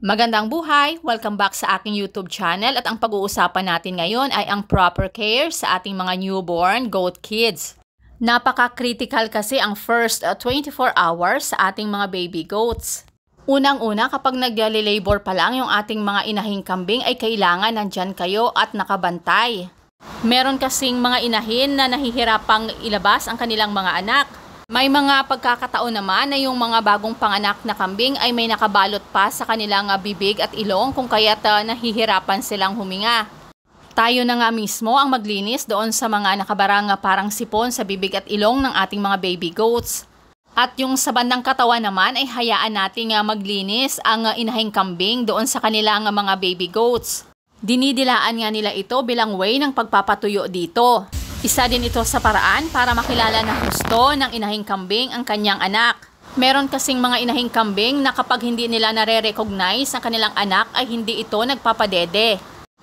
Magandang buhay! Welcome back sa aking YouTube channel at ang pag-uusapan natin ngayon ay ang proper care sa ating mga newborn goat kids. Napaka-critical kasi ang first 24 hours sa ating mga baby goats. Unang-una, kapag nag-labor pa lang yung ating mga inahing kambing ay kailangan nandyan kayo at nakabantay. Meron kasing mga inahin na nahihirapang ilabas ang kanilang mga anak. May mga pagkakataon naman na yung mga bagong panganak na kambing ay may nakabalot pa sa kanilang bibig at ilong kung kaya't nahihirapan silang huminga. Tayo na nga mismo ang maglinis doon sa mga nakabarang parang sipon sa bibig at ilong ng ating mga baby goats. At yung sa bandang katawan naman ay hayaan nating maglinis ang inahing kambing doon sa kanilang mga baby goats. Dinidilaan nga nila ito bilang way ng pagpapatuyo dito. Isa din ito sa paraan para makilala na husto ng inahing kambing ang kanyang anak. Meron kasing mga inahing kambing na kapag hindi nila nare-recognize ang kanilang anak ay hindi ito nagpapadede.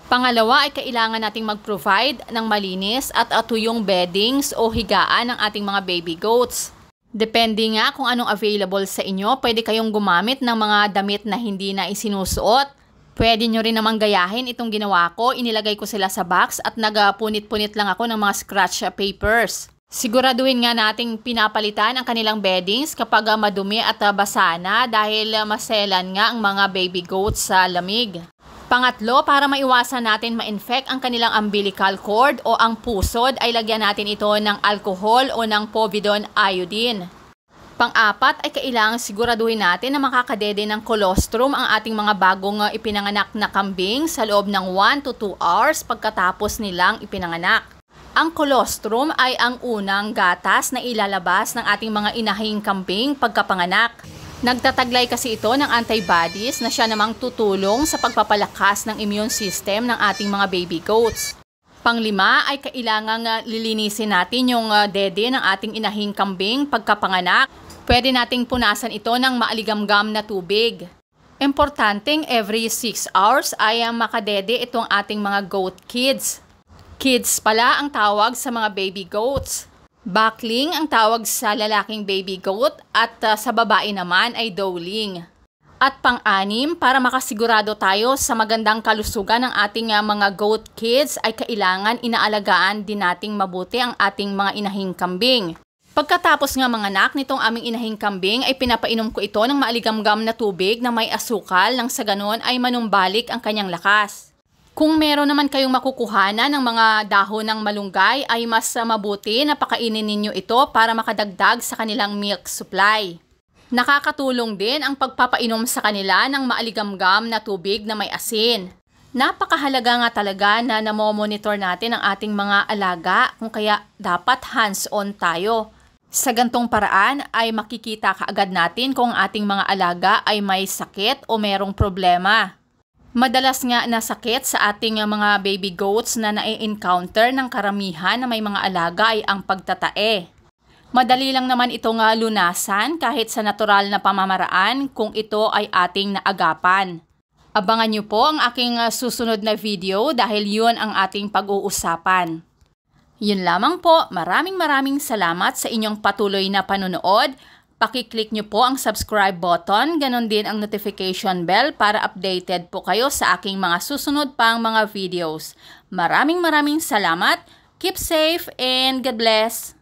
Pangalawa ay kailangan nating mag-provide ng malinis at tuyong beddings o higaan ng ating mga baby goats. Depende nga kung anong available sa inyo, pwede kayong gumamit ng mga damit na hindi na isinusuot. Pwede nyo rin namang gayahin itong ginawa ko. Inilagay ko sila sa box at nagpunit-punit lang ako ng mga scratch papers. Siguraduhin nga nating pinapalitan ang kanilang beddings kapag madumi at basa na dahil maselan nga ang mga baby goats sa lamig. Pangatlo, para maiwasan natin ma-infect ang kanilang umbilical cord o ang pusod ay lagyan natin ito ng alcohol o ng povidone iodine. Pang-apat ay kailangang siguraduhin natin na makakadede ng colostrum ang ating mga bagong ipinanganak na kambing sa loob ng 1 to 2 hours pagkatapos nilang ipinanganak. Ang colostrum ay ang unang gatas na ilalabas ng ating mga inahing kambing pagkapanganak. Nagtataglay kasi ito ng antibodies na siya namang tutulong sa pagpapalakas ng immune system ng ating mga baby goats. Panglima ay kailangang lilinisin natin yung dede ng ating inahing kambing pagkapanganak. Pwede nating punasan ito ng maaligamgam na tubig. Importanteng every 6 hours ay makadede itong ating mga goat kids. Kids pala ang tawag sa mga baby goats. Bakling ang tawag sa lalaking baby goat at sa babae naman ay doeling. At pang-anim, para makasigurado tayo sa magandang kalusugan ng ating mga goat kids ay kailangan inaalagaan din nating mabuti ang ating mga inahing kambing. Pagkatapos nga manganak nitong aming inahing kambing ay pinapainom ko ito ng maaligamgam na tubig na may asukal nang sa ganon ay manumbalik ang kanyang lakas. Kung meron naman kayong makukuhanan ng mga dahon ng malunggay ay mas mabuti na pakainin ninyo ito para makadagdag sa kanilang milk supply. Nakakatulong din ang pagpapainom sa kanila ng maaligamgam na tubig na may asin. Napakahalaga nga talaga na namomonitor natin ang ating mga alaga kung kaya dapat hands-on tayo. Sa gantong paraan ay makikita kaagad natin kung ang ating mga alaga ay may sakit o merong problema. Madalas nga na sakit sa ating mga baby goats na nai-encounter ng karamihan na may mga alaga ay ang pagtatae. Madali lang naman itong lunasan kahit sa natural na pamamaraan kung ito ay ating naagapan. Abangan nyo po ang aking susunod na video dahil yun ang ating pag-uusapan. Yun lamang po, maraming salamat sa inyong patuloy na panunood. Pakiclick nyo po ang subscribe button, ganon din ang notification bell para updated po kayo sa aking mga susunod pang mga videos. Maraming salamat, keep safe and God bless!